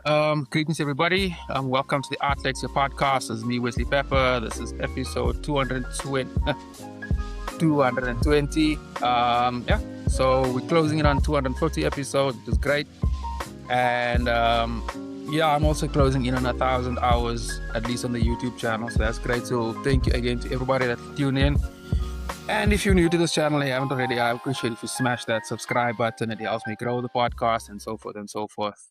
Greetings, everybody. Welcome to the Lexcia podcast. This is me, Wesley Pepper. This is episode 220. 220. So we're closing in on 250 episodes, which is great. And I'm also closing in on 1,000 hours, at least on the YouTube channel. So that's great. So thank you again to everybody that tuned in. And if you're new to this channel and you haven't already, I appreciate if you smash that subscribe button. It helps me grow the podcast and so forth and so forth.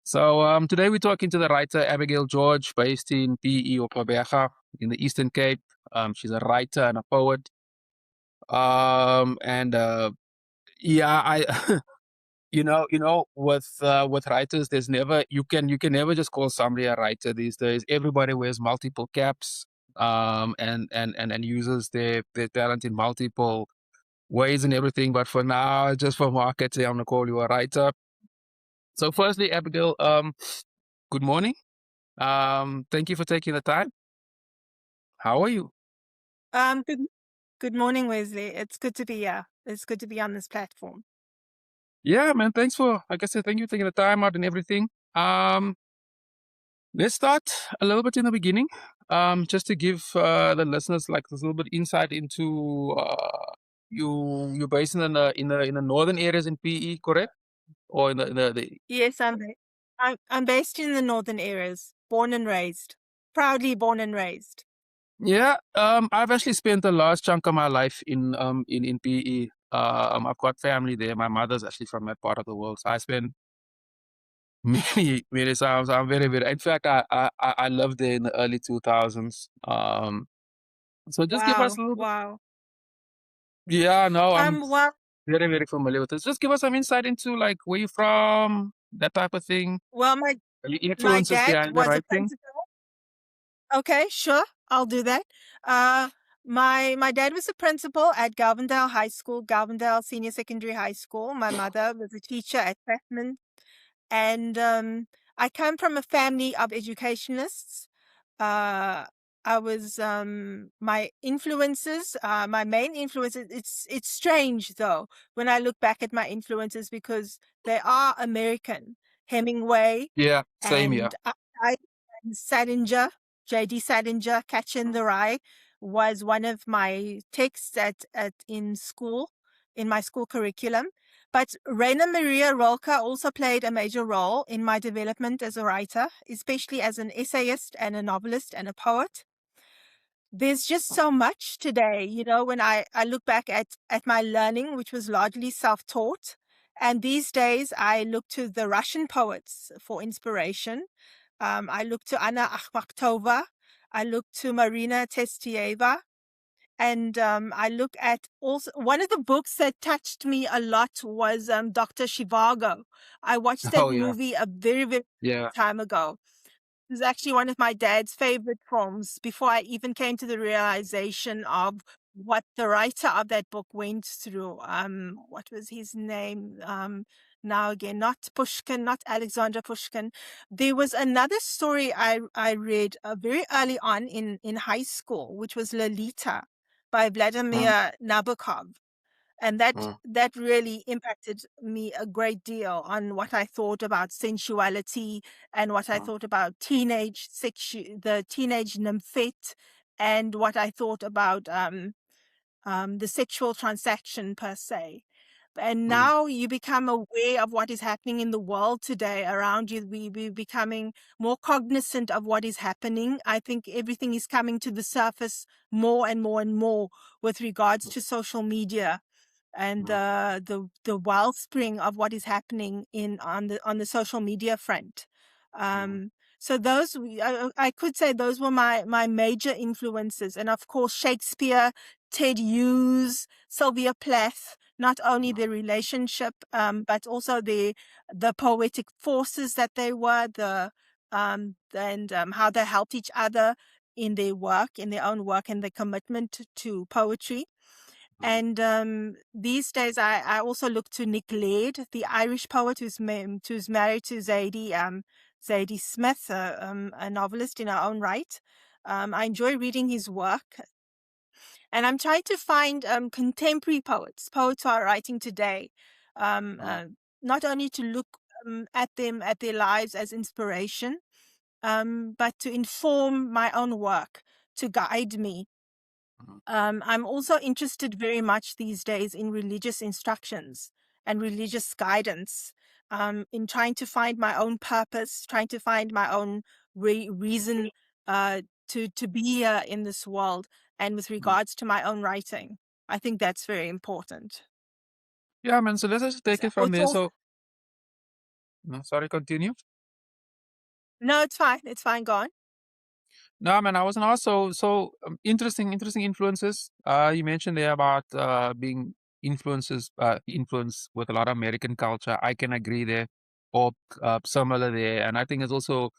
So today we're talking to the writer Abigail George, based in PE or Gqeberha in the Eastern Cape. She's a writer and a poet. I with writers, there's never you can never just call somebody a writer these days. Everybody wears multiple caps, and uses their talent in multiple ways and everything. But for now, just for marketing, I'm gonna call you a writer. So firstly, Abigail, good morning. Thank you for taking the time. How are you? Good, good morning, Wesley. It's good to be here. It's good to be on this platform. Yeah, man. Thank you for taking the time out and everything. Let's start a little bit in the beginning, just to give the listeners like this little bit insight into you're based in the northern areas in PE, correct? Or in the Yes, I'm based in the northern areas, born and raised, proudly born and raised. Yeah, I've actually spent the last chunk of my life in PE. I've got family there. My mother's actually from that part of the world, so I spent many times. I'm very, very. In fact, I lived there in the early 2000s. So just give us a little bit. Wow. Yeah, no, I'm Well, very, very familiar with this. Just give us some insight into like where you from, that type of thing. well, Your my influences dad behind the was a writing. principal. Okay, sure, I'll do that. My dad was a principal at Galvindale High School, Galvindale Senior Secondary High School. My mother was a teacher at Patman. And I come from a family of educationalists. Uh, I was my influences, my main influences. It's strange though when I look back at my influences because they are American. Hemingway Yeah, same here. and I and Salinger, J.D. Salinger, Catcher in the Rye was one of my texts at in school, in my school curriculum. But Rainer Maria Rilke also played a major role in my development as a writer, especially as an essayist and a novelist and a poet. There's just so much today, when I look back at my learning, which was largely self-taught. And these days I look to the Russian poets for inspiration. I look to Anna Akhmatova. I look to Marina Testieva. And I look at also one of the books that touched me a lot was Dr. Zhivago. I watched that Oh yeah, movie a very, very yeah. time ago. It was actually one of my dad's favorite films before I even came to the realization of what the writer of that book went through. What was his name? Now again, not Pushkin, not Alexander Pushkin. There was another story I read very early on in high school, which was Lolita by Mm, Vladimir Nabokov. And mm, that really impacted me a great deal on what I thought about sensuality and what I mm, thought about the teenage nymphette, and what I thought about the sexual transaction per se. And mm, now you become aware of what is happening in the world today around you. We're becoming more cognizant of what is happening. I think everything is coming to the surface more and more and more with regards to social media and mm, the wellspring of what is happening on the social media front. mm, So I could say those were my major influences, and of course Shakespeare, Ted Hughes, Sylvia Plath. Not only mm, the relationship, but also the poetic forces that they were, and how they helped each other in their own work, and their commitment to poetry. mm, And these days, I also look to Nick Laird, the Irish poet who's married to Zadie Smith, a novelist in her own right. I enjoy reading his work, and I'm trying to find contemporary poets who are writing today, mm, not only to look at them, at their lives as inspiration, but to inform my own work, to guide me. Mhm. I'm also interested very much these days in religious instructions and religious guidance, in trying to find my own purpose, trying to find my own reason to be here in this world, and with Mhm. regards to my own writing. I think that's very important. Yeah, man. So let's just take it from It's there. also, So, no, sorry, continue. no, it's fine. It's fine. Go on. No, man, I wasn't also so interesting influences. You mentioned there about being influenced with a lot of American culture. I can agree there, or similar there, and I think it's also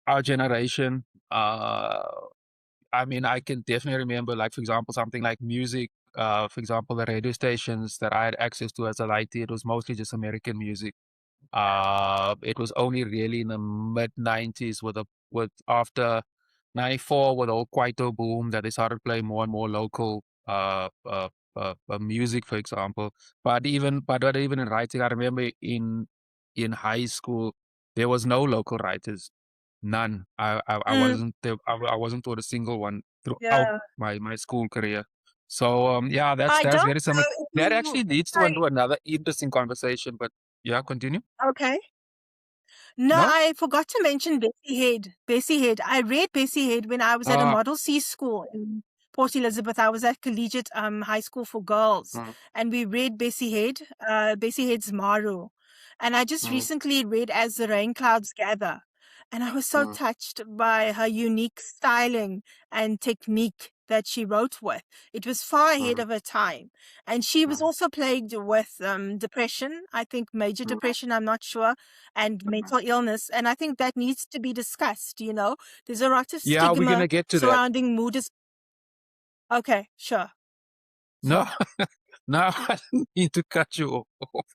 our generation. I mean, I can definitely remember, like for example, something like music. For example, the radio stations that I had access to as a lighty, it was mostly just American music. It was only really in the mid '90s with after '94 with the whole Kwaito boom that they started playing more and more local music, for example. But even in writing, I remember in high school there was no local writers, none. I Mm, wasn't there, I wasn't taught a single one throughout yeah. my school career. So yeah, I that's don't very similar. know if That you. actually leads to Sorry. into another interesting conversation. But yeah, continue. Okay. No, No? I forgot to mention Bessie Head. Bessie Head. I read Bessie Head when I was at a Uh, Model C school in Port Elizabeth. I was at collegiate high school for girls, mm, and we read Bessie Head, Bessie Head's Maru. And I just mm, recently read As the Rain Clouds Gather, and I was so mm, touched by her unique styling and technique that she wrote with. It was far ahead mm, of her time. And she was mm, also plagued with depression, I think major mm, depression, I'm not sure, and mm. mental illness. And I think that needs to be discussed, you know. There's a lot of Yeah, we're stigma gonna get to that. surrounding mood. Okay, sure. No, no, I didn't need to cut you off.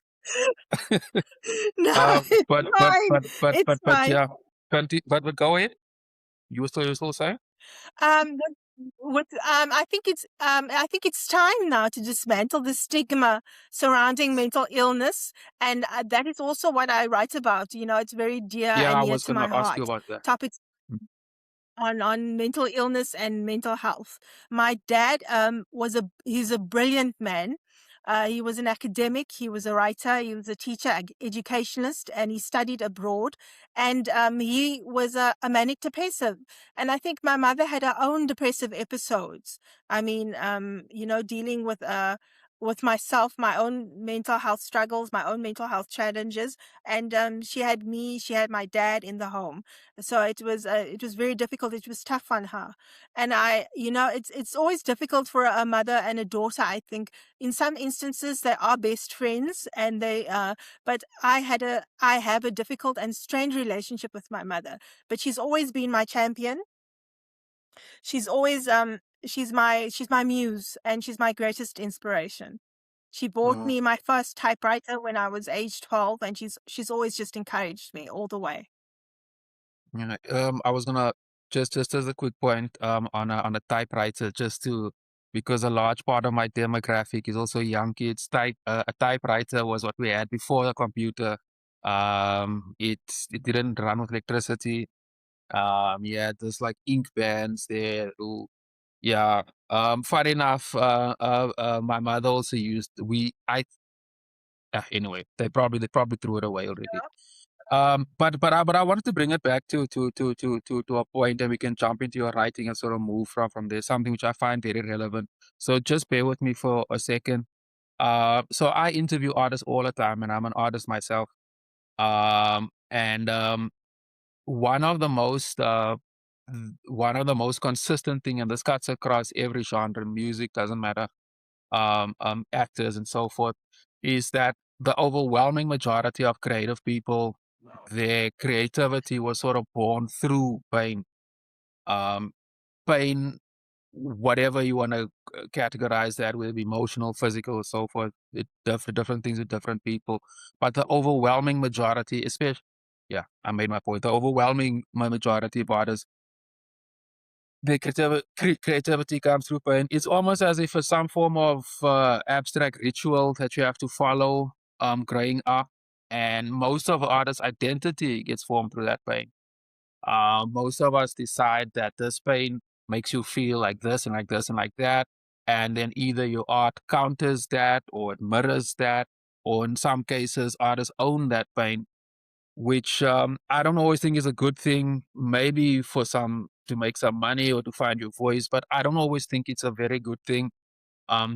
No, it's fine. It's fine. Yeah, but go ahead. You still saying? Um, I think it's time now to dismantle the stigma surrounding mental illness, and that is also what I write about. You know, it's very dear Yeah, and I near was to gonna my ask you heart. about that. Topics Mm, on mental illness and mental health. My dad was he's a brilliant man. He was an academic, he was a writer, he was a teacher, educationalist, and he studied abroad. And he was a manic depressive. And I think my mother had her own depressive episodes. I mean, you know, dealing with myself, my own mental health struggles, my own mental health challenges, and she had me, she had my dad in the home, so it was very difficult. It was tough on her, and you know, it's always difficult for a mother and a daughter. I think in some instances they are best friends, and but I have a difficult and strained relationship with my mother, but she's always been my champion. She's always she's my muse, and she's my greatest inspiration. She bought mm. me my first typewriter when I was age 12, and she's always just encouraged me all the way. Yeah, I was gonna just as a quick point, on a typewriter, just to because a large part of my demographic is also young kids. A typewriter was what we had before the computer. It didn't run with electricity. Yeah, there's like ink bands there. Who, yeah. Funny enough, my mother also used we I anyway. They probably threw it away already. But I wanted to bring it back to a point, and we can jump into your writing and sort of move from there. Something which I find very relevant. So just bear with me for a second. So I interview artists all the time, and I'm an artist myself. And one of the most consistent thing, and this cuts across every genre, music doesn't matter, actors and so forth, is that the overwhelming majority of creative people, their creativity was sort of born through pain. Um, Pain, whatever you want to categorize that with, emotional, physical, so forth. Different things with different people, but the overwhelming majority, especially, yeah, I made my point. The overwhelming majority of artists, the creativity comes through pain. It's almost as if it's some form of abstract ritual that you have to follow growing up. And most of artists' identity gets formed through that pain. Most of us decide that this pain makes you feel like this and like this and like that. And then either your art counters that or it mirrors that, or in some cases, artists own that pain, which I don't always think is a good thing. Maybe for some to make some money or to find your voice, but I don't always think it's a very good thing.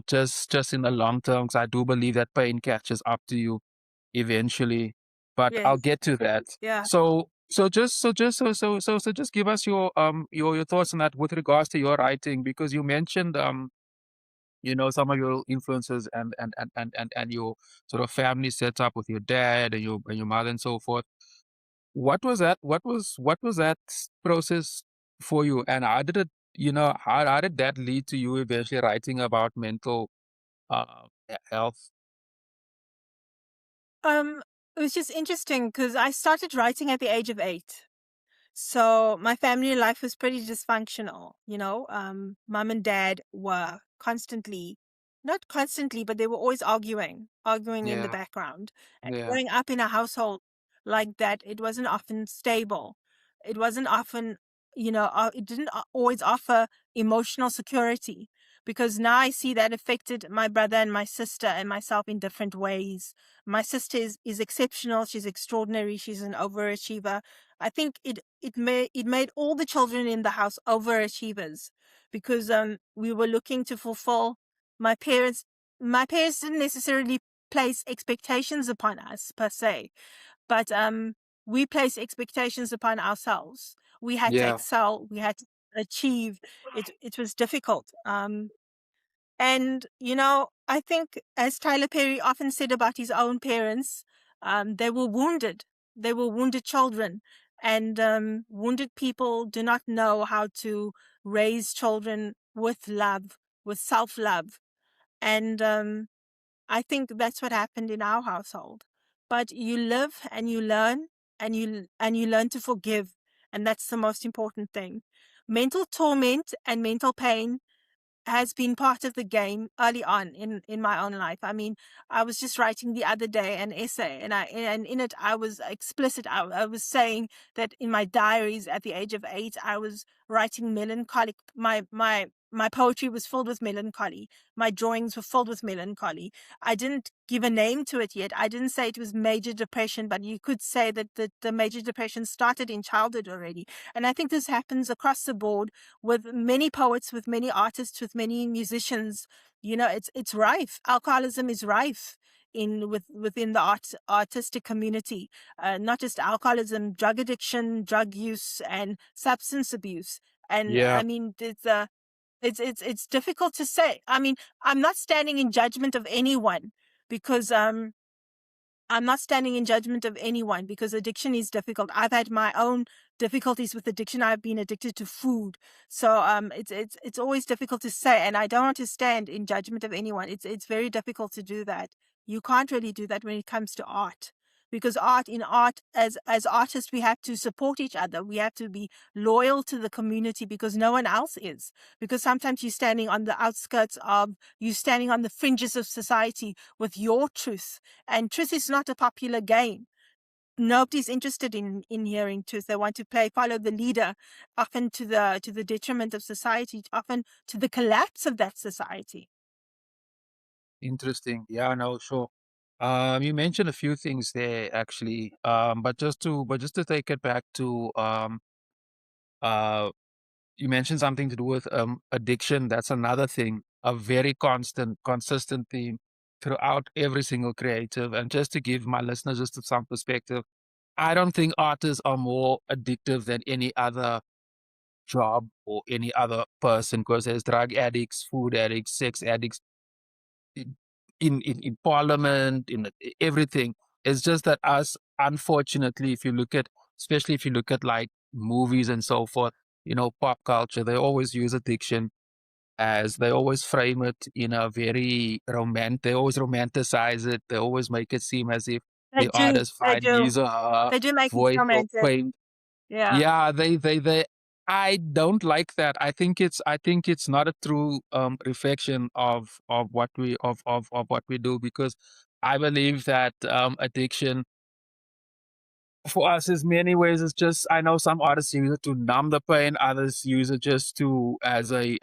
Just in the long term, 'cause I do believe that pain catches up to you eventually, but I'll Yes. get to that. Yeah. So just give us your thoughts on that with regards to your writing, because you mentioned some of your influences and your sort of family setup with your dad and your mother and so forth. What was that? What was that process for you, and how did it how did that lead to you eventually writing about mental health? Um, it was just interesting because I started writing at the age of 8. So my family life was pretty dysfunctional, you know. Mom and dad were constantly, not constantly, but they were always arguing in the Yeah, background. And yeah, growing up in a household like that, it wasn't often stable. It wasn't often, it didn't always offer emotional security, because now I see that affected my brother and my sister and myself in different ways. My sister is exceptional. She's extraordinary. She's an overachiever. I think it made all the children in the house overachievers, because we were looking to fulfill my parents. My parents didn't necessarily place expectations upon us per se, but we placed expectations upon ourselves. We had to yeah, excel. We had to achieve. It was difficult. And, I think, as Tyler Perry often said about his own parents, they were wounded. They were wounded children. And wounded people do not know how to raise children with love, with self love. And I think that's what happened in our household. But you live and you learn, and you learn to forgive. And that's the most important thing. Mental torment and mental pain has been part of the game early on in my own life. I mean, I was just writing the other day an essay, and in it I was explicit. I was saying that in my diaries at the age of 8, I was writing melancholic. My poetry was filled with melancholy. My drawings were filled with melancholy. I didn't give a name to it yet. I didn't say it was major depression, but you could say that the major depression started in childhood already. And I think this happens across the board with many poets, with many artists, with many musicians. It's rife. Alcoholism is rife within the artistic community. Not just alcoholism, drug addiction, drug use, and substance abuse. And yeah. I mean, it's difficult to say. I mean, I'm not standing in judgment of anyone, because I'm not standing in judgment of anyone, because addiction is difficult. I've had my own difficulties with addiction. I've been addicted to food. So it's always difficult to say, and I don't want to stand in judgment of anyone. It's very difficult to do that. You can't really do that when it comes to art. Because art, as artists, we have to support each other. We have to be loyal to the community, because no one else is. Because sometimes you're standing on the fringes of society with your truth, and truth is not a popular game. Nobody's interested in hearing truth. They want to follow the leader, often to the detriment of society, often to the collapse of that society. Interesting. Yeah, no, sure. You mentioned a few things there actually. But just to take it back to uh you mentioned something to do with addiction. That's another thing, a very consistent theme throughout every single creative. And just to give my listeners just some perspective, I don't think artists are more addictive than any other job or any other person, because there's drug addicts, food addicts, sex addicts, in in parliament, everything. It's just that us, unfortunately, if you look at, especially if you look at like movies and so forth, pop culture, they always use addiction as they always frame it in a very romantic. They always romanticize it. They always make it seem as if They the do. artist They find do. his or her They do make it voice or romantic. fame. Yeah. Yeah, they I don't like that. I think it's not a true reflection of what we do, because I believe that addiction. For us, there's many ways. It's just I know some artists use it to numb the pain. Others use it just to as a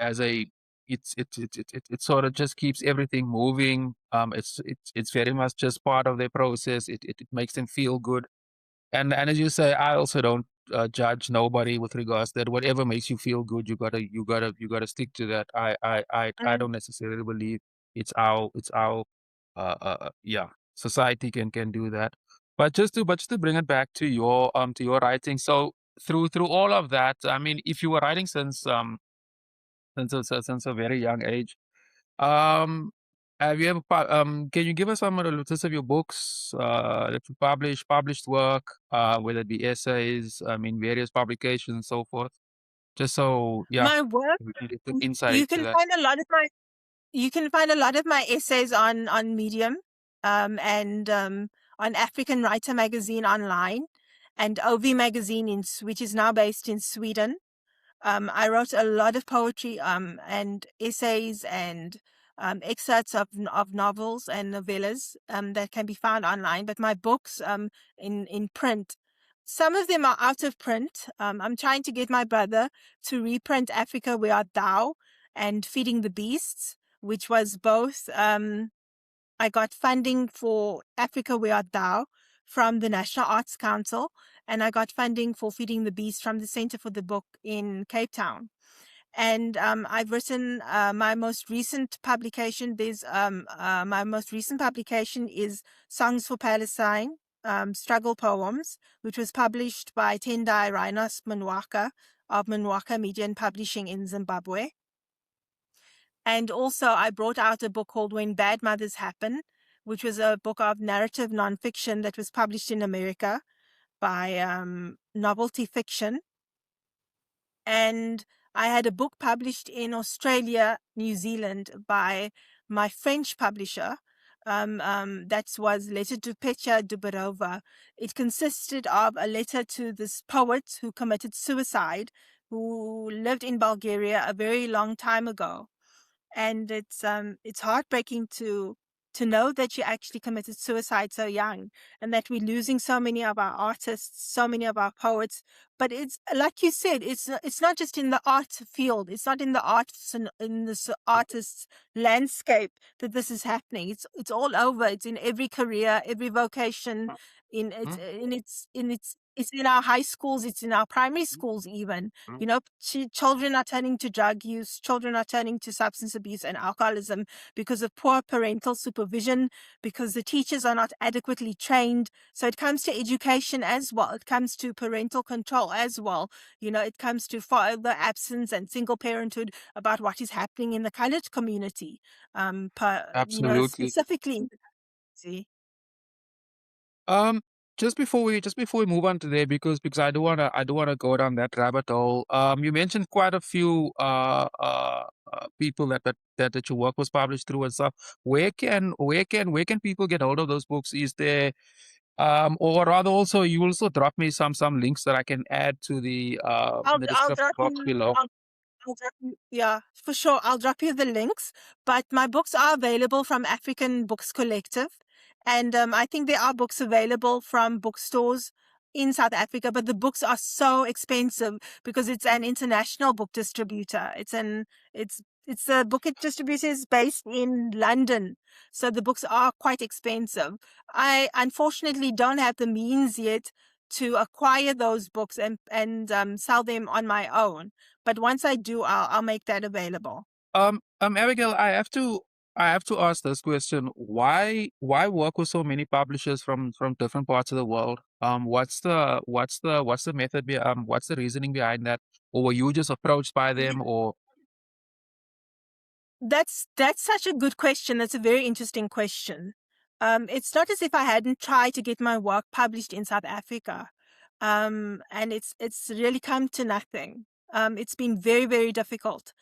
it sort of just keeps everything moving. It's very much just part of their process. It makes them feel good. And as you say, I also don't judge nobody with regards to that. Whatever makes you feel good, you gotta stick to that. I Mm. don't necessarily believe it's our yeah, society can do that. But just to bring it back to your writing. So through all of that, I mean, if you were writing since a very young age, um, have you ever can you give us some of the list of your books that you published work, whether it be essays, I mean, various publications and so forth? Just so, yeah, My work, we can get some insight you into can that. find a lot of my you can find a lot of my essays on Medium, and on African Writer magazine online, and OV magazine which is now based in Sweden. I wrote a lot of poetry, and essays, and excerpts of novels and novellas, that can be found online. But my books, in print, some of them are out of print. I'm trying to get my brother to reprint Africa We Art Thou and Feeding the Beasts, which was both. I got funding for Africa We Art Thou from the National Arts Council, and I got funding for Feeding the Beast from the Center for the Book in Cape Town. And I've written my most recent publication. My most recent publication is Songs for Palestine, Struggle Poems, which was published by Tendai Rhinos Manwaka of Manwaka Media and Publishing in Zimbabwe. And also, I brought out a book called When Bad Mothers Happen, which was a book of narrative nonfiction that was published in America by Novelty Fiction. And I had a book published in Australia, New Zealand by my French publisher. That was Letter to Petya Dubarova. It consisted of a letter to this poet who committed suicide, who lived in Bulgaria a very long time ago. And it's heartbreaking to know that she actually committed suicide so young, and that we're losing so many of our artists, so many of our poets. But it's like you said, it's not just in the art field, it's not in the arts and in this artist's landscape that this is happening. It's all over. It's in every career, every vocation. Mhm, It's in our high schools, it's in our primary schools even. You know, children are turning to drug use, children are turning to substance abuse and alcoholism because of poor parental supervision, because the teachers are not adequately trained. So it comes to education as well. It comes to parental control as well. You know, it comes to father absence and single parenthood, about what is happening in the colored community, absolutely. specifically in the community. Um, just before we move on to there, because I do wanna go down that rabbit hole. You mentioned quite a few people that your work was published through and stuff. Where can people get hold of those books? Is there or rather also you also drop me some links that I can add to the I'll description drop box you. below. I'll drop you, yeah, for sure. I'll drop you the links. But my books are available from African Books Collective. And I think there are books available from bookstores in South Africa, but the books are so expensive because it's an international book distributor. It's a book distributor is based in London. So the books are quite expensive. I unfortunately don't have the means yet to acquire those books and sell them on my own. But once I do, I'll make that available. Abigail, I have to ask this question. Why work with so many publishers from different parts of the world? What's the method what's the reasoning behind that? Or were you just approached by them or That's such a good question. That's a very interesting question. It's not as if I hadn't tried to get my work published in South Africa, and it's really come to nothing. It's been very, very difficult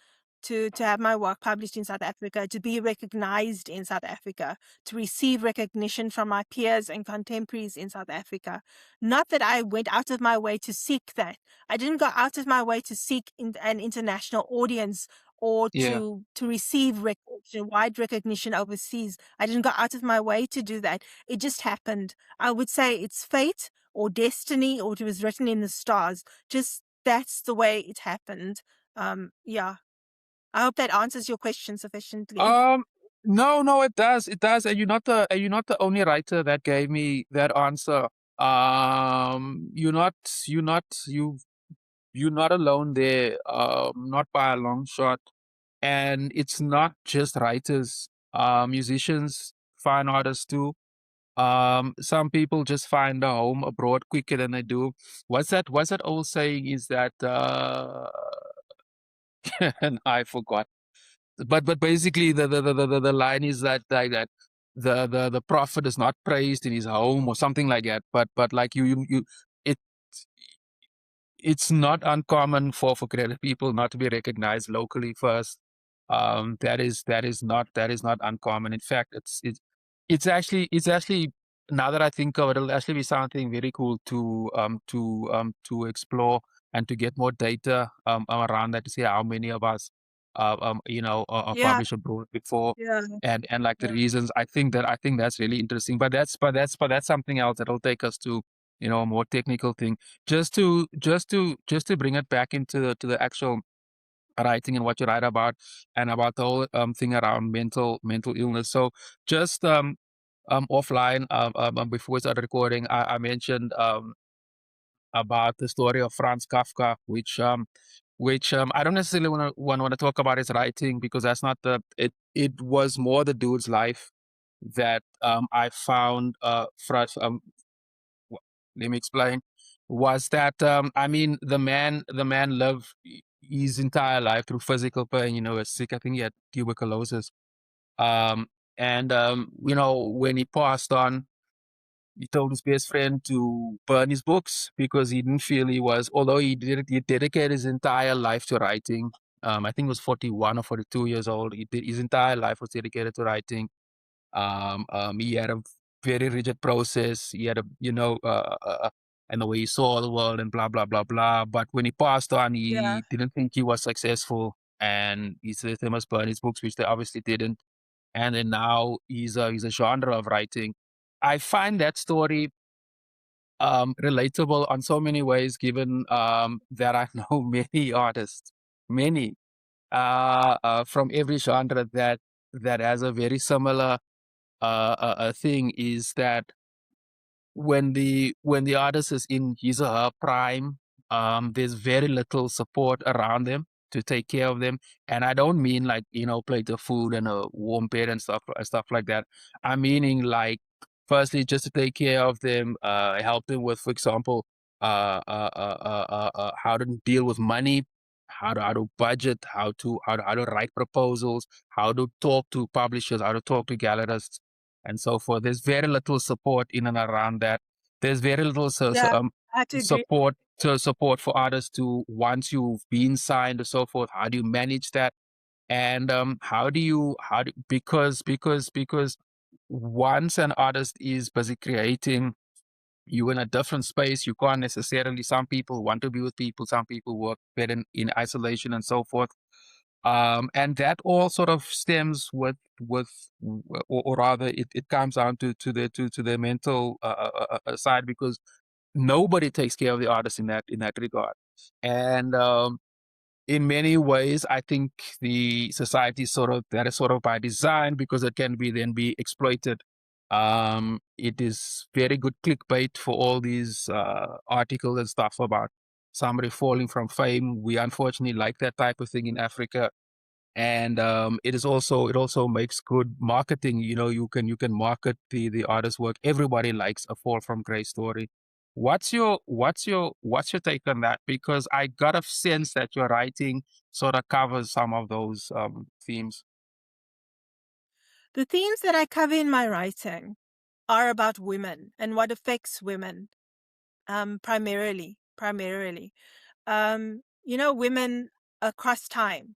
to have my work published in South Africa, to be recognized in South Africa, to receive recognition from my peers and contemporaries in South Africa. Not that I went out of my way to seek that. I didn't go out of my way to seek an international audience, or yeah. to receive wide recognition overseas. I didn't go out of my way to do that. It just happened. I would say it's fate, or destiny, or it was written in the stars. Just that's the way it happened. Yeah. I hope that answers your question sufficiently. Um, no, no, it does, and you're not the only writer that gave me that answer. You're not, you're not, you're not alone there. Not by a long shot. And it's not just writers. Musicians, fine artists too. Some people just find a home abroad quicker than they do. What's that old saying? Is that and I forgot. But basically the line is that like that the prophet is not praised in his home or something like that. But like you it it's not uncommon for creative people not to be recognized locally first. That is not uncommon. In fact, it's actually, now that I think of it, it'll actually be something very cool to explore and to get more data around that to see how many of us are Yeah, published abroad before, yeah, and like the yeah. reasons. I think that's really interesting. But that's something else that'll take us to a more technical thing. Just to bring it back into to the actual writing and what you write about, and about the whole thing around mental illness. So just offline, before we started recording, I mentioned about the story of Franz Kafka, which I don't necessarily want to talk about his writing, because that's not the it was more the dude's life that I found let me explain. Was that I mean, the man lived his entire life through physical pain. He was sick. I think he had tuberculosis. Um, and when he passed on, he told his best friend to burn his books, because he didn't feel he was. Although he dedicated his entire life to writing. I think he was 41 or 42 years old. His entire life was dedicated to writing. He had a very rigid process. He had and the way he saw the world and blah blah blah blah. But when he passed on, Yeah. he didn't think he was successful, and he said they must burn his books, which they obviously didn't. And then now he's a genre of writing. I find that story relatable on so many ways, given that I know many artists, many from every genre that has a very similar thing, is that when the artist is in his or her prime, there's very little support around them to take care of them. And I don't mean like, plate of food and a warm bed and stuff like that. I'm meaning like, firstly, just to take care of them, help them with, for example, how to deal with money, how to budget, how to write proposals, how to talk to publishers, how to talk to gallerists, and so forth. There's very little support in and around that. There's very little Yeah, I have to agree. support for artists to, once you've been signed or so forth. How do you manage that? And how do because once an artist is busy creating, you in a different space. You can't necessarily. Some people want to be with people. Some people work better in isolation and so forth. And that all sort of stems with, or rather, it comes down to the mental side, because nobody takes care of the artist in that regard. And in many ways, I think the society that is sort of by design, because it can be exploited. It is very good clickbait for all these articles and stuff about somebody falling from fame. We unfortunately like that type of thing in Africa. And it also makes good marketing. You can market the artist's work. Everybody likes a fall from grace story. What's your take on that? Because I got a sense that your writing sort of covers some of those themes. The themes that I cover in my writing are about women and what affects women, primarily. Primarily. Women across time.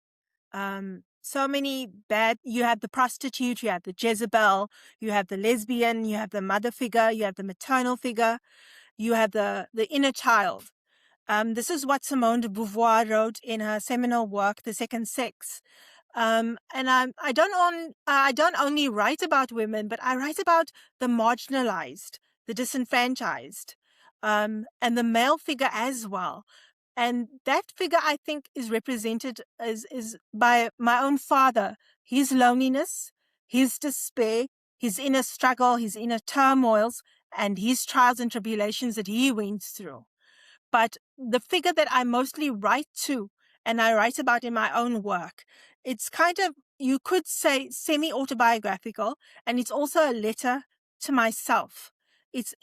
So many bad. You have the prostitute, you have the Jezebel, you have the lesbian, you have the mother figure, you have the maternal figure, you have the inner child. This is what Simone de Beauvoir wrote in her seminal work, The Second Sex. And I don't only write about women, but I write about the marginalized, the disenfranchised. and the male figure as well. And that figure, I think, is represented is by my own father. His loneliness, his despair, his inner struggle, his inner turmoils, and his trials and tribulations that he went through. But the figure that I mostly write to and I write about in my own work, it's kind of, you could say, semi-autobiographical, and it's also a letter to myself. It's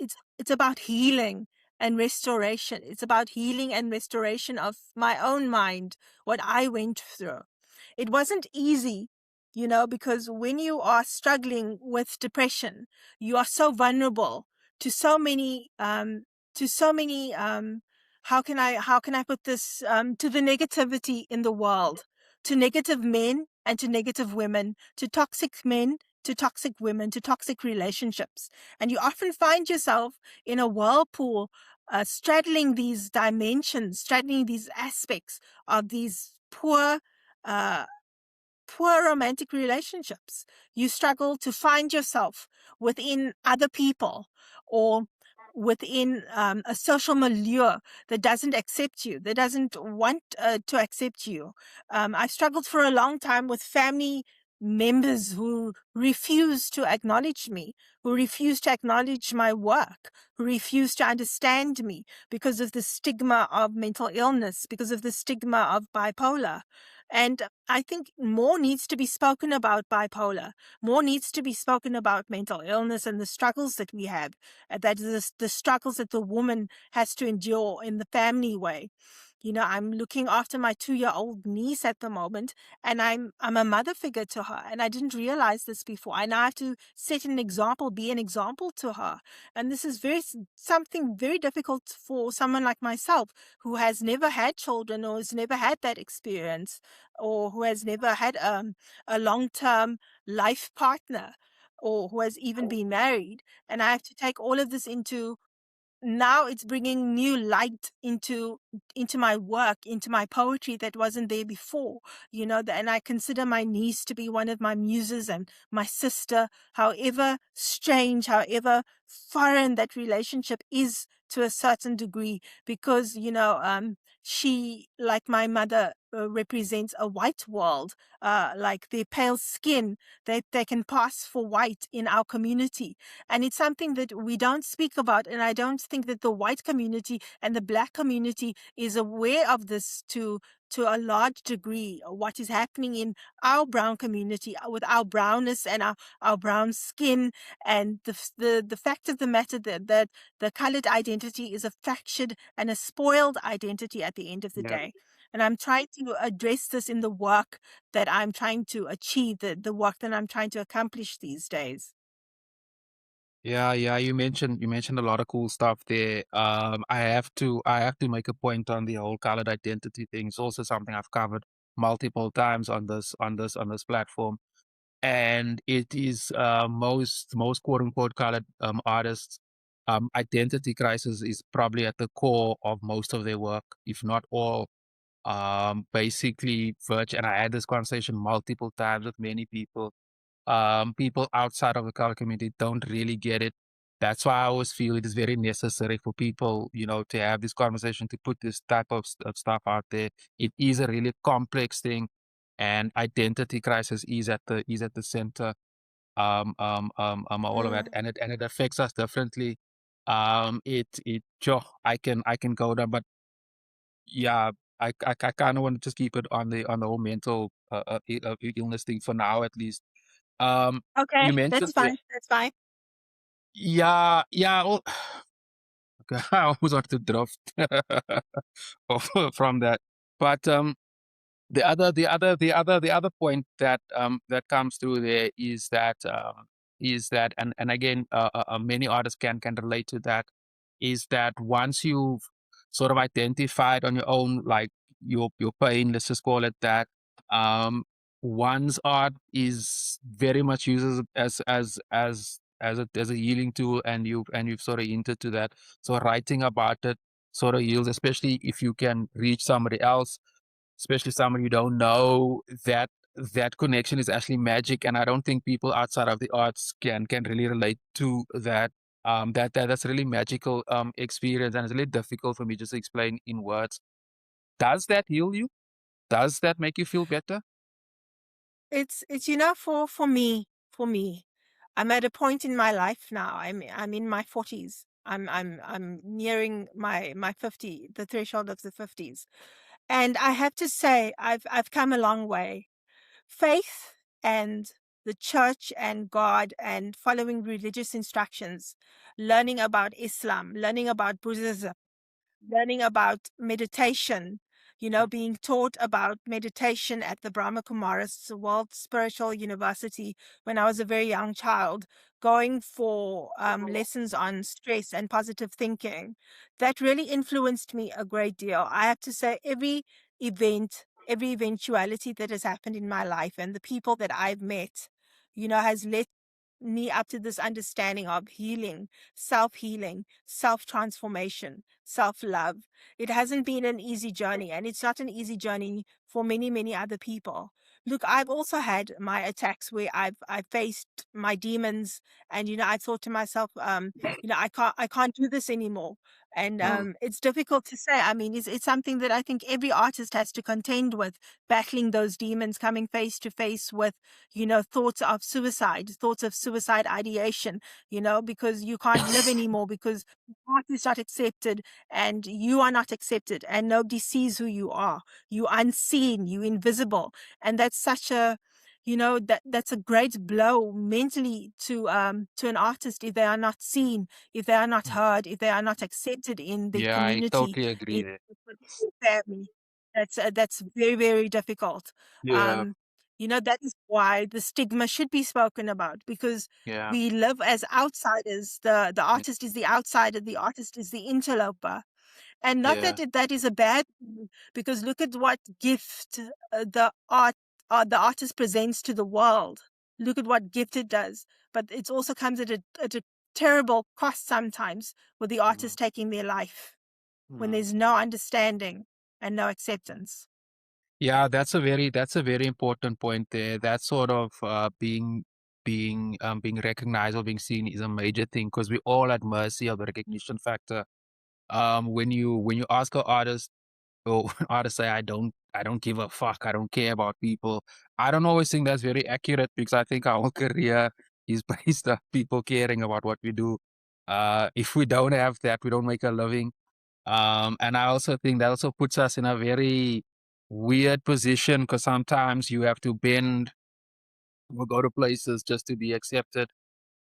about healing and restoration. It's about healing and restoration of my own mind, what I went through. It wasn't easy, because when you are struggling with depression, you are so vulnerable to so many how can I put this, to the negativity in the world, to negative men and to negative women, to toxic men, to toxic women, to toxic relationships. And you often find yourself in a whirlpool, straddling these dimensions, straddling these aspects of these uh, poor romantic relationships. You struggle to find yourself within other people, or within a social milieu that doesn't accept you, that doesn't want to accept you. I struggled for a long time with family members who refuse to acknowledge me, who refuse to acknowledge my work, who refuse to understand me because of the stigma of mental illness, because of the stigma of bipolar. And I think more needs to be spoken about bipolar. More needs to be spoken about mental illness and the struggles that we have, that is the struggles that the woman has to endure in the family way. I'm looking after my 2-year-old niece at the moment, and I'm a mother figure to her, and I didn't realize this before. I now have to set an example, be an example to her, and this is something very difficult for someone like myself who has never had children or has never had that experience, or who has never had a long-term life partner, or who has even been married. And I have to take all of this into, now it's bringing new light into my work, into my poetry that wasn't there before. And I consider my niece to be one of my muses, and my sister, however strange, however foreign that relationship is to a certain degree, because she, like my mother, represents a white world. Like their pale skin, they can pass for white in our community, and it's something that we don't speak about. And I don't think that the white community and the black community is aware of this to a large degree, what is happening in our brown community, with our brownness and our brown skin. And the fact of the matter that the colored identity is a fractured and a spoiled identity at the end of the Yeah. day. And I'm trying to address this in the work that I'm trying to achieve, the work that I'm trying to accomplish these days. Yeah, yeah, you mentioned a lot of cool stuff there. I have to make a point on the whole colored identity thing. It's also something I've covered multiple times on this platform. And it is most quote unquote colored artists identity crisis is probably at the core of most of their work, if not all. Basically, and I had this conversation multiple times with many people. People outside of the color community don't really get it. That's why I always feel it is very necessary for people, to have this conversation, to put this type of stuff out there. It is a really complex thing, and identity crisis is at the center. All of that, Mm. and it affects us differently. Sure, I can go there, but yeah, I kind of want to just keep it on the whole mental illness thing for now, at least. Um, you Okay, that's mentioned the fine. That's fine. yeah, yeah. Well, okay, I almost want to drift from that, but the other point that comes through there is that and again many artists can relate to that, is that once you've sort of identified on your own, like your pain, let's just call it that, um one's art is very much used as a healing tool, and you've sort of hinted to that. So writing about it sort of heals, especially if you can reach somebody else, especially someone you don't know. That connection is actually magic, and I don't think people outside of the arts can really relate to that. That's a really magical experience, and it's really difficult for me just to explain in words. Does that heal you? Does that make you feel better? It's you know, for me, I'm at a point in my life now. I'm in my 40s. I'm nearing my 50, the threshold of the 50s. And I have to say I've come a long way. Faith and the church and God and following religious instructions, learning about Islam, learning about Buddhism, learning about meditation, being taught about meditation at the Brahma Kumaris World Spiritual University when I was a very young child, going for lessons on stress and positive thinking. That really influenced me a great deal. I have to say, every eventuality that has happened in my life and the people that I've met, has led me up to this understanding of healing, self transformation, self love. It hasn't been an easy journey, and it's not an easy journey for many, many other people. Look, I've also had my attacks where I've faced my demons, and I thought to myself, I can't do this anymore. And Mm, it's difficult to say. I mean, it's something that I think every artist has to contend with, battling those demons, coming face to face with thoughts of suicide ideation, because you can't live anymore because art is not accepted and you are not accepted and nobody sees who you are. You unseen, you invisible. And that's such a that's a great blow mentally to an artist if they are not seen, if they are not mm. heard, if they are not accepted in their Yeah, I community, totally agree in there. their family. That's very, very difficult. Yeah, um that is why the stigma should be spoken about, because yeah, we live as outsiders. The mm, artist is the outsider, the artist is the interloper. And not yeah, that that is a bad thing, because look at what gift the artist presents to the world. Look at what gift it does. But it also comes at a terrible cost sometimes, with the mm, artist taking their life when mm. there's no understanding and no acceptance. Yeah, that's a very important point there. That sort of being recognized or being seen is a major thing because we're all at mercy of the recognition factor. When you ask an artist, or artists say, I don't give a fuck, I don't care about people. I don't always think that's very accurate because I think our whole career is based on people caring about what we do. If we don't have that, we don't make a living. And I also think that also puts us in a very weird position because sometimes you have to bend or go to places just to be accepted.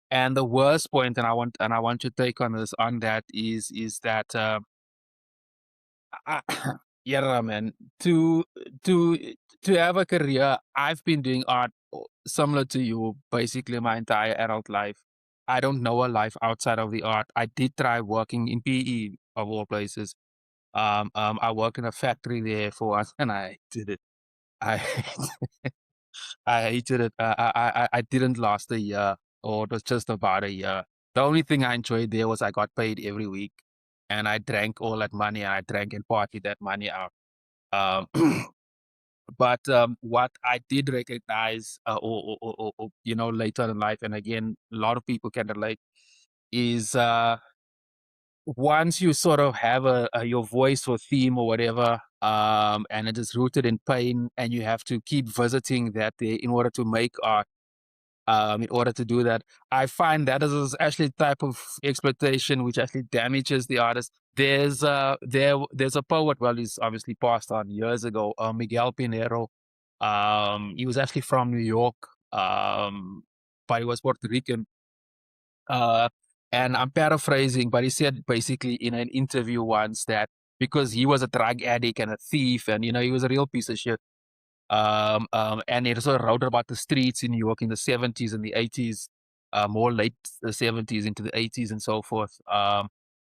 And the worst point, and I want your take on this on that is that I, yeah, man, to to to have a career, I've been doing art similar to you basically my entire adult life. I don't know a life outside of the art. I did try working in PE of all places. I work in a factory there for once, and I did it. I I hated it. I didn't last a year, or it was just about a year. The only thing I enjoyed there was I got paid every week, and I drank all that money. I drank and partied that money out. Um, but what I did recognize, or later in life, and again, a lot of people can relate, is once you sort of have a your voice or theme or whatever, and it is rooted in pain, and you have to keep visiting that there in order to make art. In order to do that, I find that is actually a type of exploitation which actually damages the artist. There's a poet, well, he's obviously passed on years ago, Miguel Pinheiro. He was actually from New York, but he was Puerto Rican. Uh, and I'm paraphrasing, but he said basically in an interview once that because he was a drug addict and a thief, and he was a real piece of shit. And he also wrote about the streets in New York in the 70s and the 80s, more late the 70s into the 80s and so forth.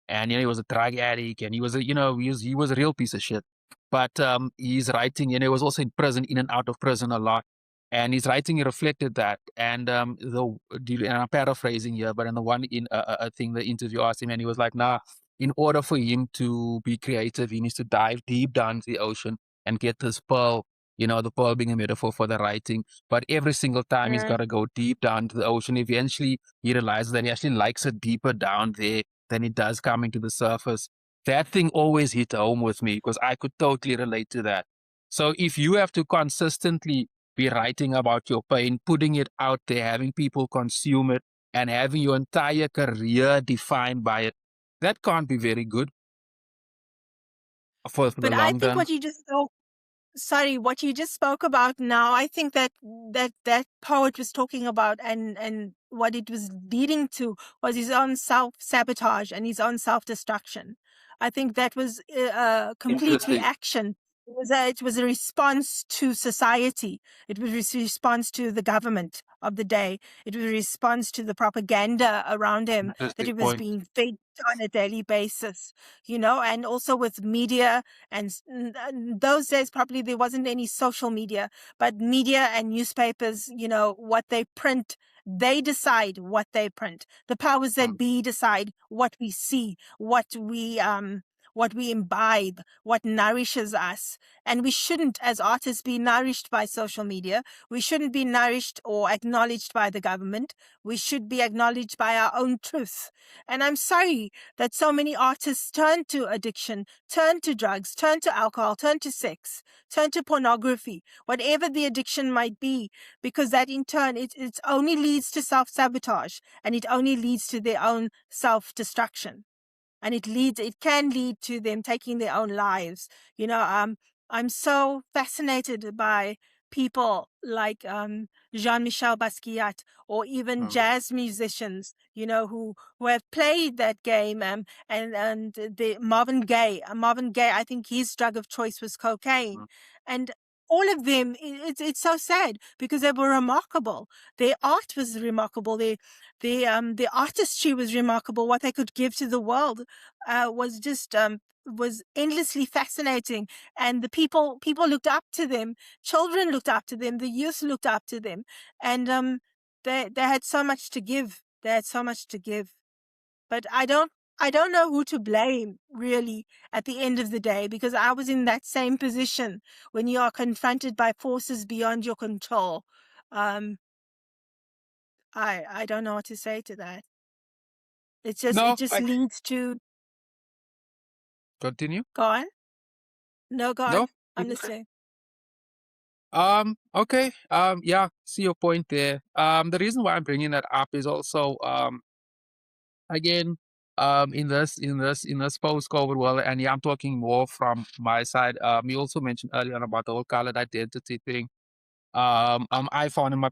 And he was a drug addict, and he was he was a real piece of shit. But he's writing, he was also in prison, in and out of prison a lot. And his writing reflected that. And and I'm paraphrasing here, but in the one in I think the interview asked him, and he was like, "Nah, in order for him to be creative, he needs to dive deep down to the ocean and get this pearl." the pearl being a metaphor for the writing. But every single time he's got Mm. to go deep down to the ocean. Eventually, he realizes that he actually likes it deeper down there than it does coming to the surface. That thing always hit home with me because I could totally relate to that. So if you have to consistently be writing about your pain, putting it out there, having people consume it, and having your entire career defined by it, that can't be very good for the But I long think run. what you just spoke sorry, what you just spoke about now, I think that that poet was talking about, and what it was leading to was his own self-sabotage and his own self-destruction. I think that was a complete Interesting. reaction. It was a response to society. It was a response to the government of the day. It was a response to the propaganda around him that Interesting it was point. being fed on a daily basis, and also with media and those days probably there wasn't any social media, but media and newspapers, what they print, they decide what they print. The powers that Mm, be decide what we see, what we imbibe, what nourishes us. And we shouldn't, as artists, be nourished by social media. We shouldn't be nourished or acknowledged by the government. We should be acknowledged by our own truth. And I'm sorry that so many artists turn to addiction, turn to drugs, turn to alcohol, turn to sex, turn to pornography, whatever the addiction might be, because that in turn, it only leads to self-sabotage, and it only leads to their own self-destruction. And it can lead to them taking their own lives. I'm so fascinated by people like Jean-Michel Basquiat, or even mm, jazz musicians, who have played that game, and the Marvin Gaye. Marvin Gaye, I think his drug of choice was cocaine. mm. And all of them, it's so sad because they were remarkable. Their art was remarkable. The artistry was remarkable. What they could give to the world was endlessly fascinating, and the people looked up to them. Children looked up to them. The youth looked up to them, and they had so much to give. They had so much to give. But I don't know who to blame really at the end of the day, because I was in that same position when you are confronted by forces beyond your control. Um, I don't know what to say to that. It No, just I leads to continue. go on. No, go No, on. keep I'm going. listening. Okay. Yeah, see your point there. The reason why I'm bringing that up is also, again, in this post-COVID world, and yeah, I'm talking more from my side. You also mentioned earlier on about the whole colored identity thing. I found in my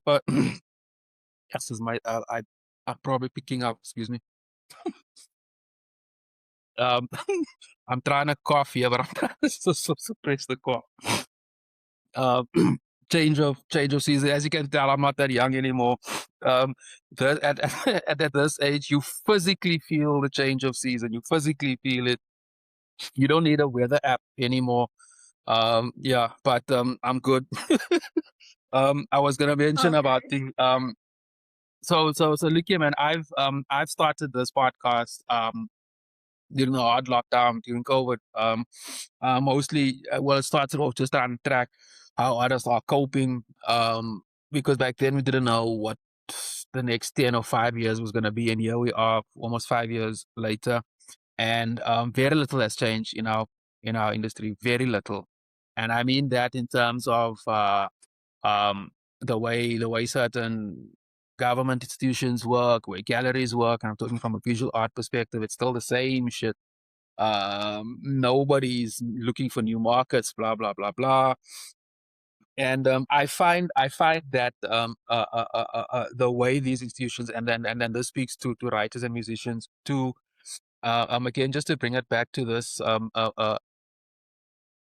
yes, is my I'm probably picking up. Excuse me. Um, I'm trying to cough here, but I'm trying to suppress the cough. Uh, change of season. As you can tell, I'm not that young anymore. Um, at this age, you physically feel the change of season. You physically feel it. You don't need a weather app anymore. Yeah, but I'm good. I was gonna mention about Okay. the so Lucky man, I've started this podcast during the hard lockdown during COVID. Mostly, well, it started off just trying to track how others are coping. Because back then we didn't know what the next 10 or 5 years was going to be. And here we are almost 5 years later. And very little has changed in our industry, very little. And I mean that in terms of um, the way certain government institutions work, where galleries work. And I'm talking from a visual art perspective, it's still the same shit. Nobody's looking for new markets, blah blah blah blah. And I find that the way these institutions, and then this speaks to writers and musicians too. Again, just to bring it back to this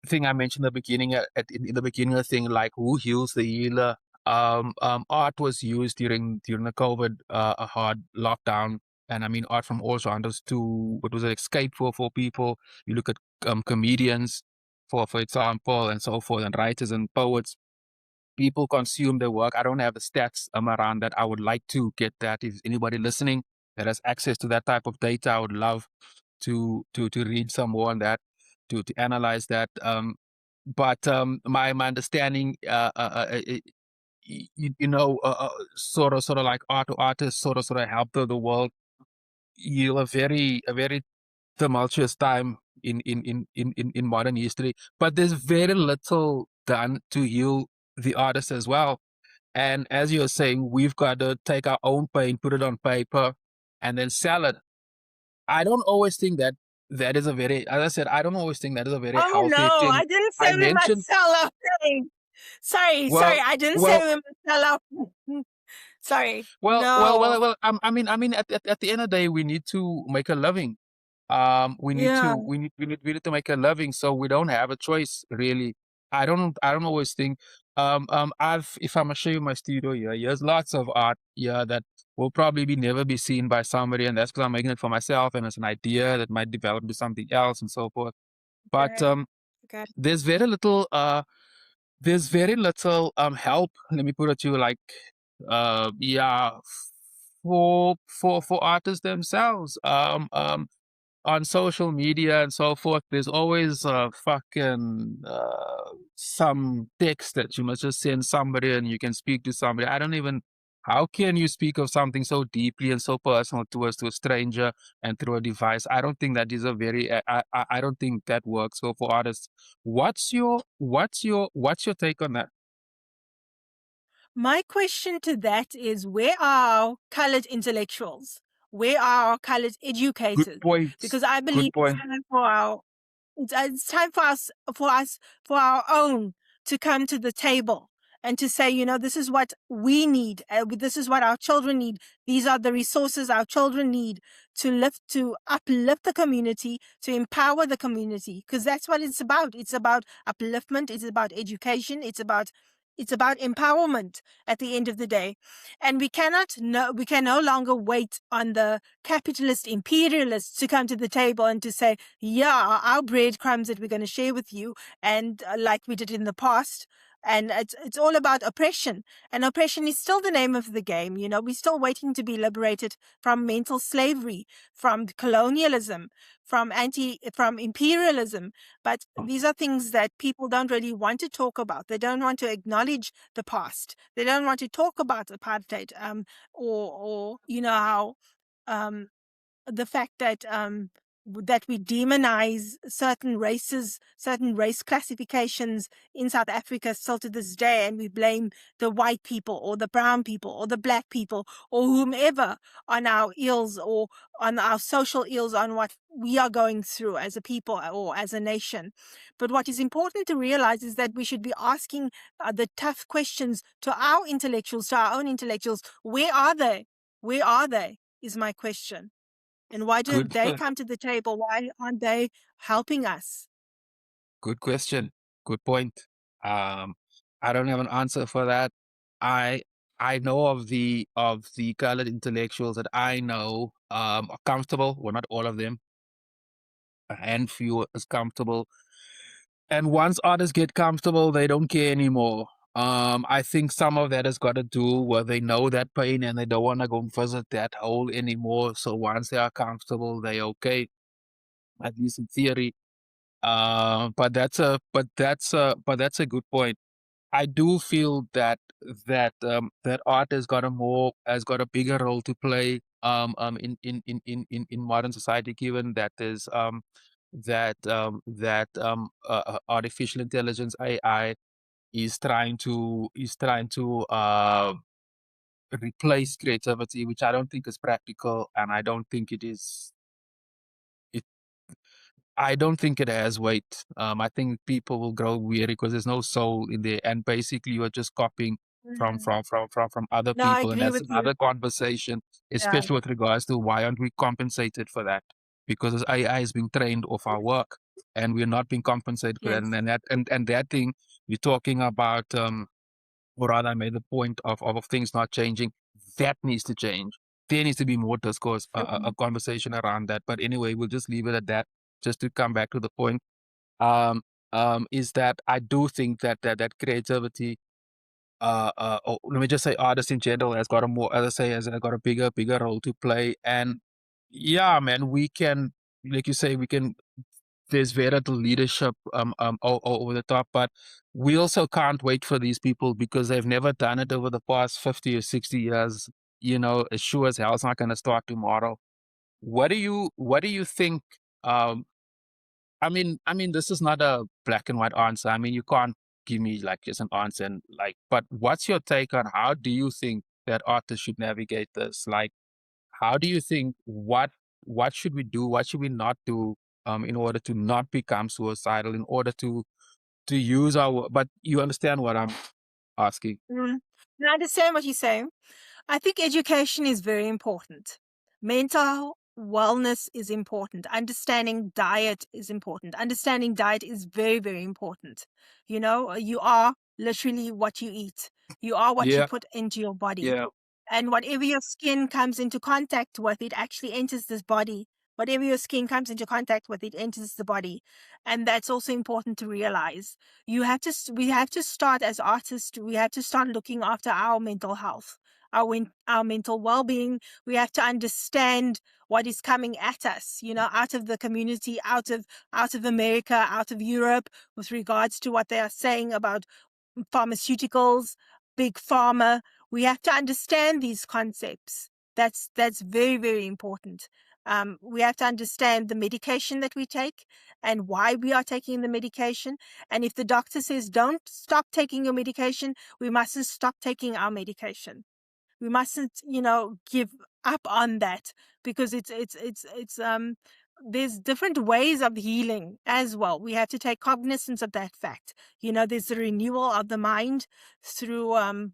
thing I mentioned in the beginning, in the beginning of the thing, like who heals the healer. Art was used during the COVID a hard lockdown, and I mean art from all genres to what was an escape for people. You look at comedians, for example, and so forth, and writers and poets. People consume their work. I don't have the stats around that. I would like to get that. If anybody listening that has access to that type of data, I would love to read some more on that, to analyze that. but my understanding, sort of like art to artists, sort of help the world heal a very tumultuous time in modern history. But there's very little done to heal the artist as well. And as you're saying, we've got to take our own pain, put it on paper, and then sell it. I don't always think that that is a very, as I said, I don't always think that is a very Oh healthy no, thing. I didn't I say we must mentioned, sell our thing. Sorry, well, I didn't say well, we must sell our. Sorry, well, no. well. I mean, at the end of the day, we need to make a living. We need Yeah, to we need to make a living, so we don't have a choice really. I don't always think. If I'm gonna show you my studio here, here's lots of art here that will probably be never be seen by somebody, and that's because I'm making it for myself, and it's an idea that might develop into something else, and so forth. But okay, okay. there's very little. There's very little help. Let me put it to you like, yeah, for artists themselves. On social media and so forth, there's always fucking some text that you must just send somebody and you can speak to somebody. I don't even. How can you speak of something so deeply and so personal to a stranger and through a device? I don't think that is a very. I don't think that works. So for artists, what's your take on that? My question to that is, where are our colored intellectuals? Where are our colored Good educators? point. Because I Good believe it's point. time for our it's time for our own to come to the table and to say, this is what we need. This is what our children need. These are the resources our children need to uplift the community, to empower the community, because that's what it's about. It's about upliftment. It's about education. It's about empowerment at the end of the day. And we can no longer wait on the capitalist imperialists to come to the table and to say, yeah, our breadcrumbs that we're going to share with you, and like we did in the past. And it's all about oppression, and oppression is still the name of the game. We're still waiting to be liberated from mental slavery, from colonialism, from imperialism. But these are things that people don't really want to talk about. They don't want to acknowledge the past. They don't want to talk about apartheid, or how um, the fact that that we demonize certain races, certain race classifications in South Africa still to this day, and we blame the white people or the brown people or the black people or whomever on our ills, or on our social ills, on what we are going through as a people or as a nation. But what is important to realize is that we should be asking the tough questions to our intellectuals, to our own intellectuals. Where are they? Where are they? Is my question. And why Good. didn't they come to the table? Why aren't they helping us? Good question. Good point. Um, I don't have an answer for that. I I know of the colored intellectuals that I know are comfortable. Well, not all of them. A handful is comfortable. And once others get comfortable, they don't care anymore. I think some of that has got to do where they know that pain and they don't want to go visit that hole anymore. So once they are comfortable, they okay, at least in theory. But that's a good point. I do feel that art has got a bigger role to play in modern society, given that there's artificial intelligence AI is trying to replace creativity, which I don't think is practical, and I don't think it I don't think it has weight. I think people will grow weary because there's no soul in there, and basically you're just copying Mhm. from other No, I people, and agree that's with you. another conversation, Yeah. especially with regards to why aren't we compensated for that? Because AI is being trained off our work, and we're not being compensated for that. Yes. And that thing you're talking about, or rather, I made the point of things not changing. That needs to change. There needs to be more discourse, a Mhm. conversation around that. But anyway, we'll just leave it at that. Just to come back to the point, um, is that I do think that creativity, let me just say, artists in general has got a more, as I say, has got a bigger role to play. And yeah, man, we can, like you say, we can there's very little leadership over the top. But we also can't wait for these people because they've never done it over the past 50 or 60 years. You know, as sure as hell's not going to start tomorrow. What do you think? Um, I mean, this is not a black and white answer. I mean, you can't give me like just an answer and like, but what's your take on how do you think that artists should navigate this? Like, how do you think what should we do? What should we not do in order to not become suicidal, in order to use our but you understand what I'm asking. Mm. I understand what you're saying. I think education is very important. Mental wellness is important. Understanding diet is important. Understanding diet is very, very important. You know, you are literally what you eat. You are what you Yeah, put into your body. yeah. And whatever your skin comes into contact with, it actually enters this body. Whatever your skin comes into contact with, it enters the body. And that's also important to realize. We have to start as artists, we have to start looking after our mental health, our mental well-being. We have to understand what is coming at us, you know, out of the community, out of America, out of Europe, with regards to what they are saying about pharmaceuticals, big pharma. We have to understand these concepts. That's very, very important. We have to understand the medication that we take and why we are taking the medication. And if the doctor says don't stop taking your medication, we mustn't stop taking our medication. We mustn't, you know, give up on that, because it's there's different ways of healing as well. We have to take cognizance of that fact. You know, there's the renewal of the mind through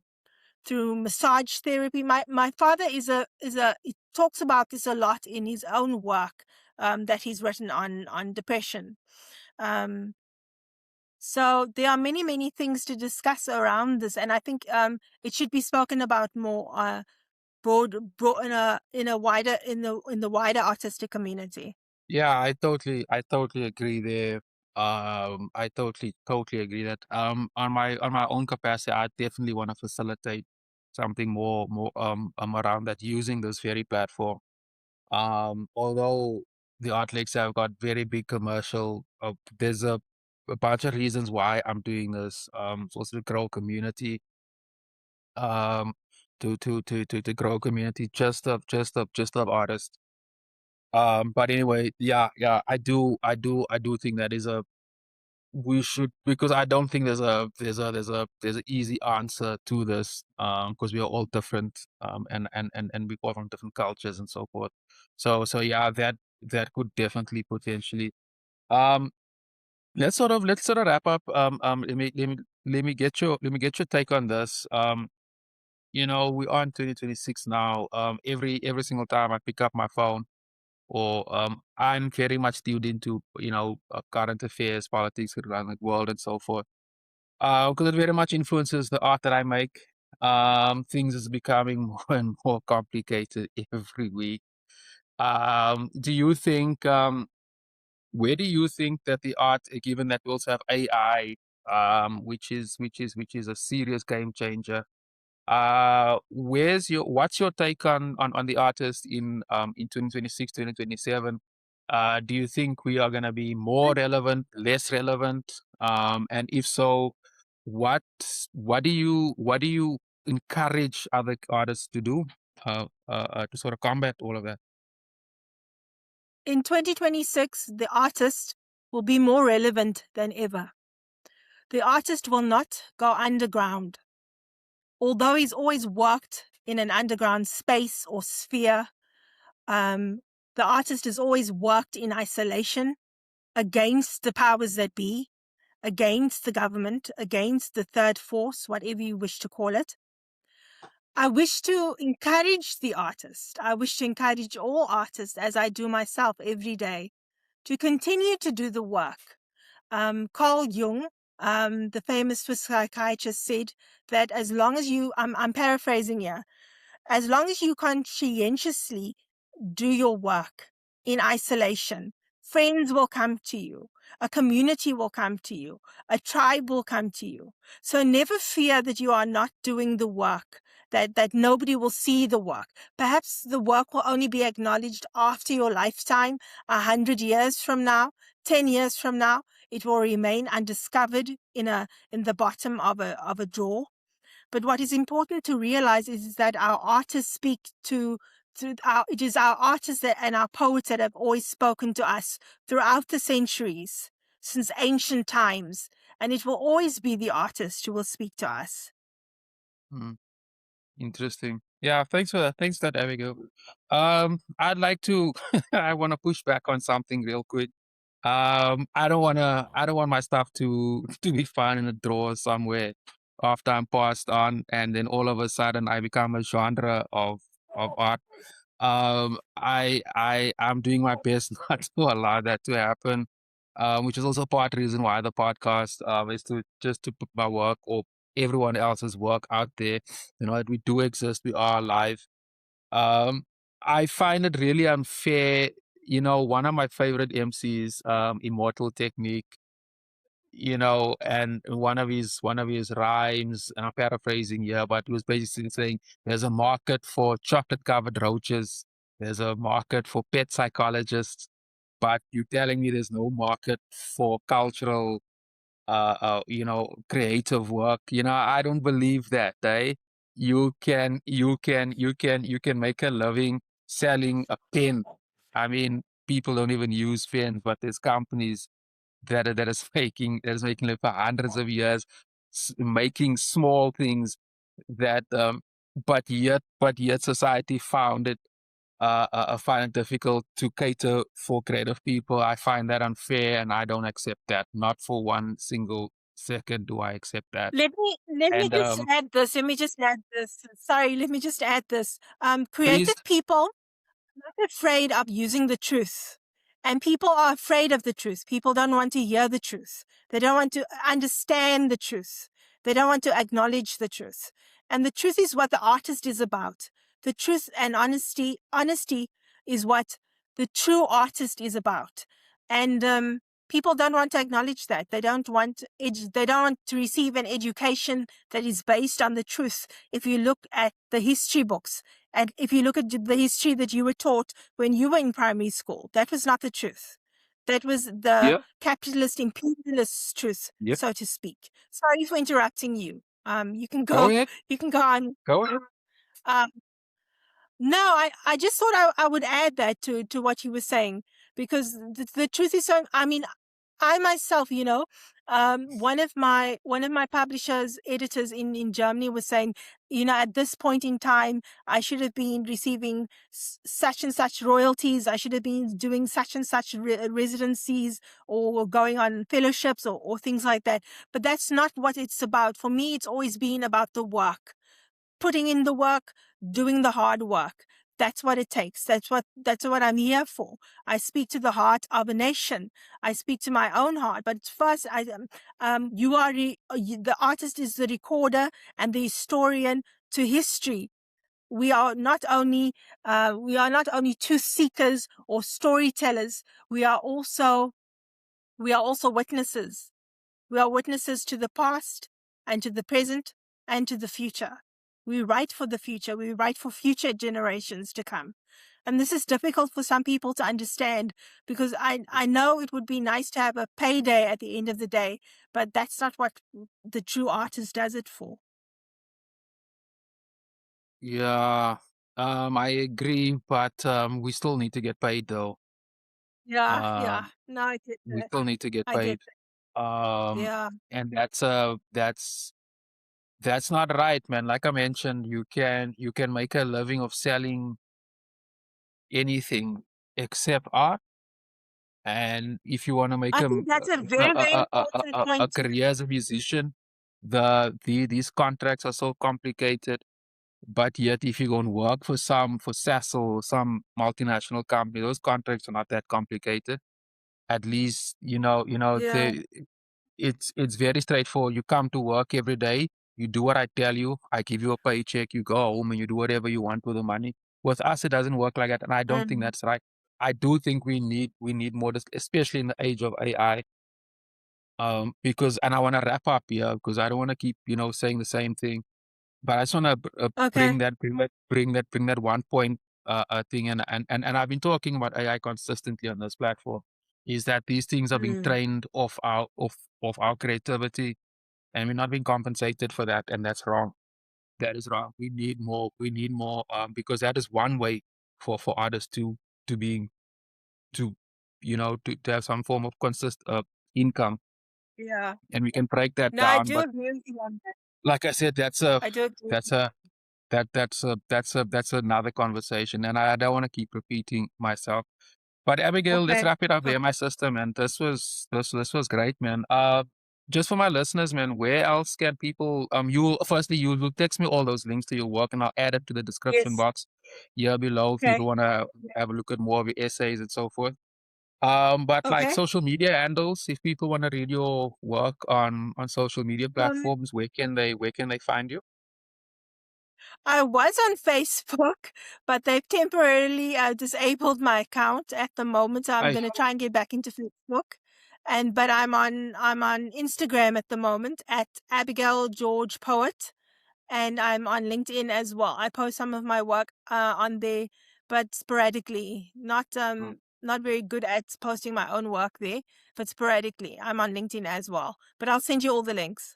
through massage therapy. My father he talks about this a lot in his own work that he's written on depression. Um, so there are many, many things to discuss around this, and I think it should be spoken about more broad in the wider artistic community. Yeah, I totally agree there. I totally agree that on my own capacity, I definitely want to facilitate something more around that using this very platform. Although the art leagues have got very big commercial, there's a bunch of reasons why I'm doing this. It's also to grow community, um, to grow community just of artists. But anyway, yeah, I do think that is a we should because I don't think there's a easy answer to this because we are all different and we come from different cultures and so forth. So yeah, that could definitely potentially um let's sort of wrap up. Let me get your take on this. We are in 2026 now. Every single time I pick up my phone or I'm very much tuned into current affairs, politics around the world, and so forth. Because it very much influences the art that I make. Things is becoming more and more complicated every week. Do you think? Where do you think that the art, given that we also have AI, which is a serious game changer, what's your take on the artist in 2026, 2027? Do you think we are gonna be more relevant, less relevant? And if so, what what do you encourage other artists to do to sort of combat all of that? In 2026, the artist will be more relevant than ever. The artist will not go underground. Although he's always worked in an underground space or sphere, um, the artist has always worked in isolation against the powers that be, against the government, against the third force, whatever you wish to call it. I wish to encourage the artist. I wish to encourage all artists, as I do myself every day, to continue to do the work. Carl Jung, the famous Swiss psychiatrist, said that as long as I'm paraphrasing here, as long as you conscientiously do your work in isolation, friends will come to you, a community will come to you, a tribe will come to you. So never fear that you are not doing the work, that nobody will see the work. Perhaps the work will only be acknowledged after your lifetime, 100 years from now, 10 years from now, it will remain undiscovered in the bottom of a drawer. But what is important to realize is that our artists speak to our, it is our artists and our poets that have always spoken to us throughout the centuries, since ancient times. And it will always be the artist who will speak to us. Hmm. Interesting. Yeah, thanks for that. Thanks for that, Abigail. I'd like to I want to push back on something real quick. I don't want my stuff to to be found in a drawer somewhere after I'm passed on, and then all of a sudden I become a genre of art. I'm doing my best not to allow that to happen. Which is also part of the reason why the podcast is to just to put my work or everyone else's work out there. You know that we do exist, we are alive. um, I find it really unfair. You know, one of my favorite MCs, Immortal Technique, you know, and one of his rhymes, and I'm paraphrasing here, but he was basically saying there's a market for chocolate covered roaches, there's a market for pet psychologists, but you're telling me there's no market for cultural you know, creative work. You know, I don't believe that, eh? You can make a living selling a pen. I mean, people don't even use pens, but there's companies that is making it for hundreds of years, making small things that but yet society found it I find it difficult to cater for creative people. I find that unfair, and I don't accept that. Not for one single second do I accept that. Let me And just add this. Let me just add this. Sorry, let me just add this. please, Creative people not afraid of using the truth. And people are afraid of the truth. People don't want to hear the truth. They don't want to understand the truth. They don't want to acknowledge the truth. And the truth is what the artist is about. The truth and honesty is what the true artist is about. And people don't want to acknowledge that. They don't want they don't want to receive an education that is based on the truth. If you look at the history books, and if you look at the history that you were taught when you were in primary school, that was not the truth. That was the yeah, capitalist imperialist truth, yep. so to speak. Sorry for interrupting you. You can Go go. ahead, You can go on. go ahead. Um, no, I just thought I would add that to what you were saying, because the truth is so. I mean, I myself, you know, one of my publishers, editors in Germany was saying, you know, at this point in time, I should have been receiving such and such royalties. I should have been doing such and such residencies or going on fellowships or things like that. But that's not what it's about. For me, it's always been about the work, putting in the work, doing the hard work. That's what it takes. That's what I'm here for. I speak to the heart of a nation. I speak to my own heart. But first, you are the artist is the recorder and the historian to history. We are not only truth seekers or storytellers. We are also witnesses. We are witnesses to the past and to the present and to the future. We write for the future. We write for future generations to come. And this is difficult for some people to understand, because I know it would be nice to have a payday at the end of the day, but that's not what the true artist does it for. Yeah, I agree, but we still need to get paid though. Yeah, yeah. Um, No, I get we that. still need to get I get paid. that. Um, Yeah. and that's not right, man. Like I mentioned, you can make a living of selling anything except art. And if you want to make I think that's a very, very important a point to career as a musician, these contracts are so complicated. But yet, if you go and work for for Sasso or some multinational company, those contracts are not that complicated. At least yeah. it's very straightforward. You come to work every day, you do what I tell you, I give you a paycheck, you go home and you do whatever you want with the money. With us, it doesn't work like that, and I don't think Mm. that's right. I do think we need more, especially in the age of AI. Because and I want to wrap up here because I don't want to keep saying the same thing. But I just want to Okay. bring that one point thing, and I've been talking about AI consistently on this platform. is that these things are being Mm. trained off our creativity, and we're not being compensated for that, and that's wrong. That is wrong. We need more. We need more, because that is one way for artists to being to to have some form of income, Yeah. and we can break that No, I down. do But agree with you on that. like I said, I do agree with that's you. a that's another conversation, and I don't want to keep repeating myself. But Abigail, let's Okay. wrap it up there, Okay. my sister, man. This was great, man. Just for my listeners, man, where else can people you firstly you will text me all those links to your work, and I'll add it to the description Yes. box here below if Okay. people wanna have a look at more of your essays and so forth. But like Okay. social media handles, if people want to read your work on social media Um, platforms, where can they find you? I was on Facebook, but they've temporarily disabled my account at the moment. So I'm I going to try and get back into Facebook. But I'm on Instagram at the moment at Abigail George Poet, and I'm on LinkedIn as well. I post some of my work on there, but sporadically. Not very good at posting my own work there, but sporadically. I'm on LinkedIn as well. But I'll send you all the links.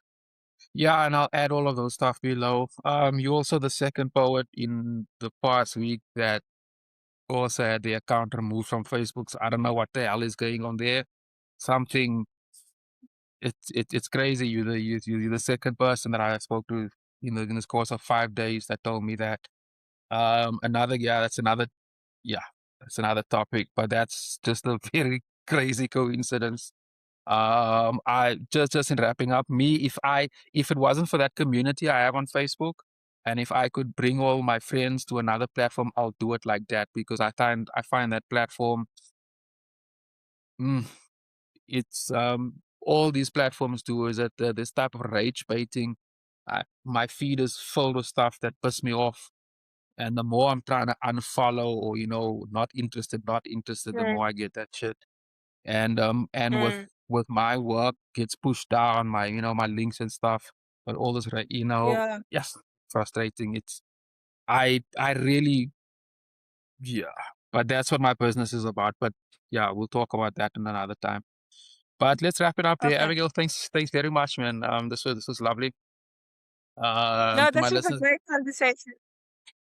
Yeah, and I'll add all of those stuff below. You also the second poet in the past week that also had the account removed from Facebook. So I don't know what the hell is going on there. Something it's crazy. You're the second person that I spoke to in this course of 5 days that told me that. Another yeah, that's another topic, but that's just a very crazy coincidence. I just in wrapping up, if it wasn't for that community I have on Facebook, and if I could bring all my friends to another platform, I'll do it like that because I find that platform, mm, it's all these platforms do is that this type of rage baiting. My feed is filled with stuff that piss me off, and the more I'm trying to unfollow or not interested, the Mm, more I get that shit. And mm, with my work gets pushed down my links and stuff, but all this right, yeah. yes, frustrating. I really, yeah, but that's what my business is about. But yeah, we'll talk about that in another time. But let's wrap it up there. Okay. Abigail, thanks very much, man. This was lovely. No, To my this was a listeners, great conversation.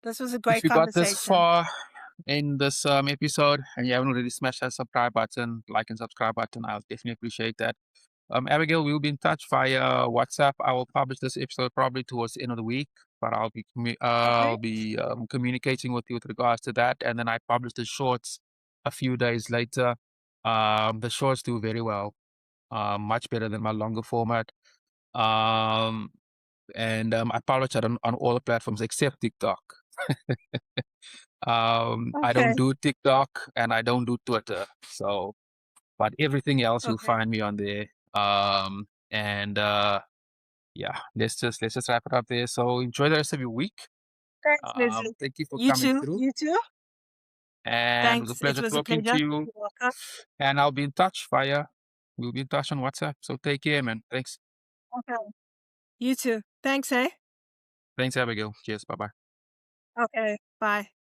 This was a if great you got this conversation. far in this episode and you haven't already smashed that subscribe button, like and subscribe button, I'll definitely appreciate that. Abigail, we'll be in touch via WhatsApp. I will publish this episode probably towards the end of the week, but Okay. I'll be communicating with you with regards to that, and then I publish the shorts a few days later. The shorts do very well, much better than my longer format. Um, and I publish it on all the platforms except TikTok. I don't Okay. do TikTok and I don't do Twitter. So, but everything else you'll Okay. find me on there. And yeah, let's just wrap it up there. So enjoy the rest of your week. Thanks, Leslie. Thank you for You coming too. through, You too. and it was a Thanks. It pleasure was a talking to pleasure. you. You're welcome. And I'll be in touch via. We'll be in touch on WhatsApp. So take care, man. Thanks. Okay. You too. Thanks, eh? Thanks, Abigail. Cheers. Bye bye. Okay. Bye.